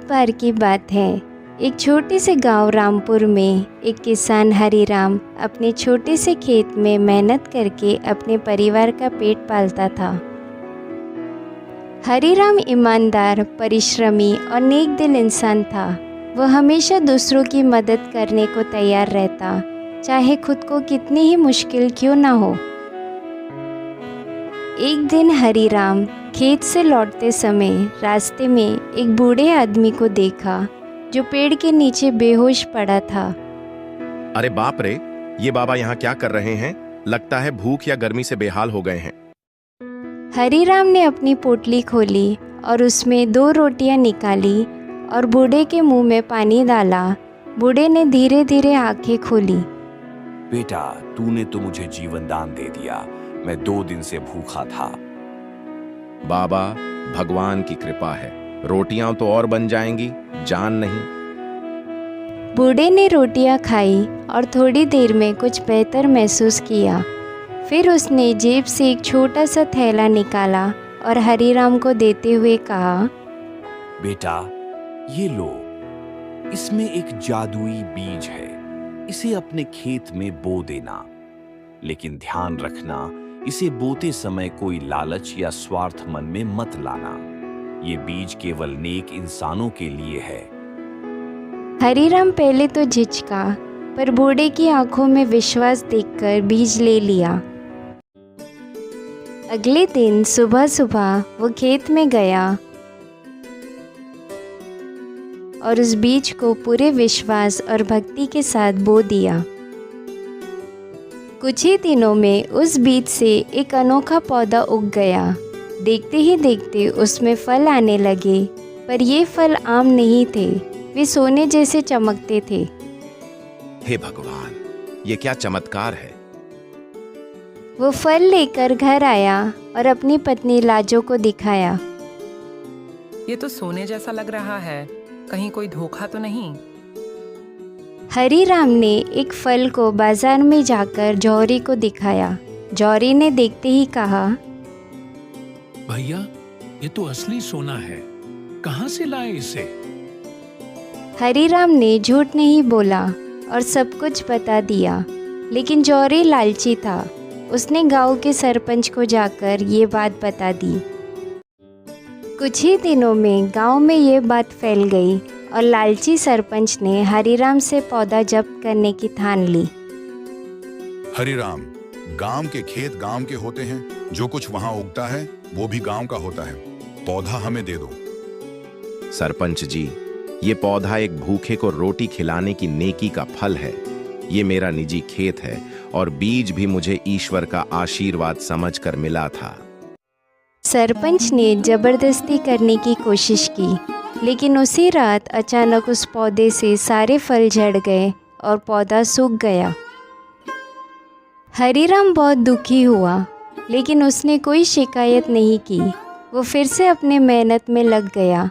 बार की बात है। एक छोटे से गांव रामपुर में एक किसान हरिराम अपने छोटे से खेत में मेहनत करके अपने परिवार का पेट पालता था। हरिराम ईमानदार, परिश्रमी और नेक दिल इंसान था। वह हमेशा दूसरों की मदद करने को तैयार रहता, चाहे खुद को कितनी ही मुश्किल क्यों ना हो। एक दिन हरिराम खेत से लौटते समय रास्ते में एक बूढ़े आदमी को देखा जो पेड़ के नीचे बेहोश पड़ा था। अरे बाप रे, ये बाबा यहाँ क्या कर रहे हैं? लगता है भूख या गर्मी से बेहाल हो गए हैं। हरिराम ने अपनी पोटली खोली और उसमें 2 रोटियां निकाली और बूढ़े के मुंह में पानी डाला। बूढ़े ने धीरे धीरे आंखें खोली। बेटा, तूने तो मुझे जीवन दान दे दिया। मैं 2 दिन से भूखा था। बाबा, भगवान की कृपा है, रोटियां तो और बन जाएंगी, जान नहीं। बूढ़े ने रोटियां खाई और थोड़ी देर में कुछ बेहतर महसूस किया। फिर उसने जेब से एक छोटा सा थैला निकाला और हरिराम को देते हुए कहा, बेटा, ये लो, इसमें एक जादुई बीज है। इसे अपने खेत में बो देना, लेकिन ध्यान रखना, इसे बोते समय कोई लालच या स्वार्थ मन में मत लाना। ये बीज केवल नेक इंसानों के लिए है। हरिराम पहले तो झिझका, पर बूढ़े की आंखों में विश्वास देखकर बीज ले लिया। अगले दिन सुबह सुबह वो खेत में गया और उस बीज को पूरे विश्वास और भक्ति के साथ बो दिया। कुछ ही दिनों में उस बीज से एक अनोखा पौधा उग गया। देखते ही देखते उसमें फल आने लगे, पर ये फल आम नहीं थे, वे सोने जैसे चमकते थे। हे भगवान, ये क्या चमत्कार है। वो फल लेकर घर आया और अपनी पत्नी लाजो को दिखाया। ये तो सोने जैसा लग रहा है, कहीं कोई धोखा तो नहीं? हरिराम ने एक फल को बाजार में जाकर जौहरी को दिखाया। जौहरी ने देखते ही कहा, भैया, ये तो असली सोना है, कहाँ से लाए इसे? हरिराम ने झूठ नहीं बोला और सब कुछ बता दिया, लेकिन जौहरी लालची था। उसने गांव के सरपंच को जाकर ये बात बता दी। कुछ ही दिनों में गांव में ये बात फैल गई और लालची सरपंच ने हरिराम से पौधा जब्त करने की ठान ली। हरिराम, गांव के खेत गांव के होते हैं, जो कुछ वहां उगता है वो भी गांव का होता है। पौधा हमें दे दो। सरपंच जी, ये पौधा एक भूखे को रोटी खिलाने की नेकी का फल है। ये मेरा निजी खेत है और बीज भी मुझे ईश्वर का आशीर्वाद समझकर मिला था। सरपंच ने जबरदस्ती करने की कोशिश की, लेकिन उसी रात अचानक उस पौधे से सारे फल झड़ गए और पौधा सूख गया। हरिराम बहुत दुखी हुआ, लेकिन उसने कोई शिकायत नहीं की। वो फिर से अपने मेहनत में लग गया।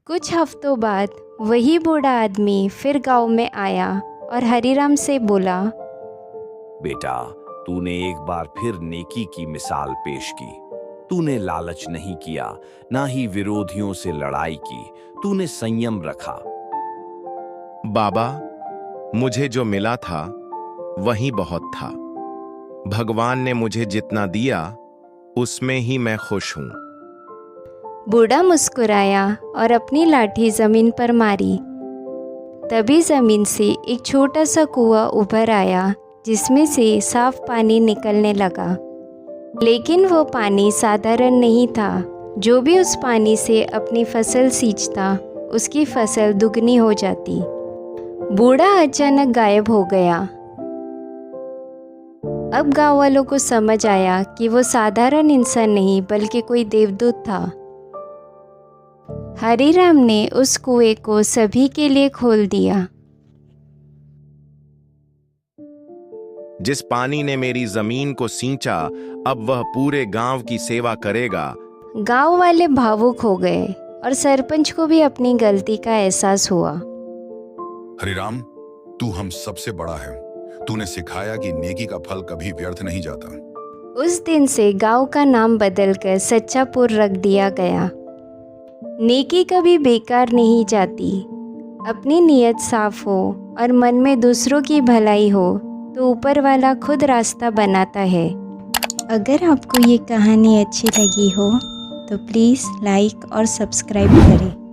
कुछ हफ्तों बाद वही बूढ़ा आदमी फिर गांव में आया और हरिराम से बोला, बेटा, तूने एक बार फिर नेकी की मिसाल पेश की। तूने लालच नहीं किया, ना ही विरोधियों से लड़ाई की। तूने संयम रखा। बाबा, मुझे जो मिला था वही बहुत था। भगवान ने मुझे जितना दिया उसमें ही मैं खुश हूं। बूढ़ा मुस्कुराया और अपनी लाठी जमीन पर मारी। तभी जमीन से एक छोटा सा कुआं उभर आया, जिसमें से साफ पानी निकलने लगा। लेकिन वो पानी साधारण नहीं था। जो भी उस पानी से अपनी फसल सींचता, उसकी फसल दुगनी हो जाती। बूढ़ा अचानक गायब हो गया। अब गांव वालों को समझ आया कि वो साधारण इंसान नहीं बल्कि कोई देवदूत था। हरिराम ने उस कुएं को सभी के लिए खोल दिया। जिस पानी ने मेरी जमीन को सींचा, अब वह पूरे गांव की सेवा करेगा। गांव वाले भावुक हो गए और सरपंच को भी अपनी गलती का एहसास हुआ। हरिराम, तू हम सबसे बड़ा है। तूने सिखाया कि नेकी का फल कभी व्यर्थ नहीं जाता। उस दिन से गांव का नाम बदलकर सच्चापुर रख दिया गया नेकी कभी बेकार नहीं जाती। अपनी नीयत साफ हो और मन में दूसरों की भलाई हो तो ऊपर वाला खुद रास्ता बनाता है। अगर आपको ये कहानी अच्छी लगी हो तो प्लीज़ लाइक और सब्सक्राइब करें।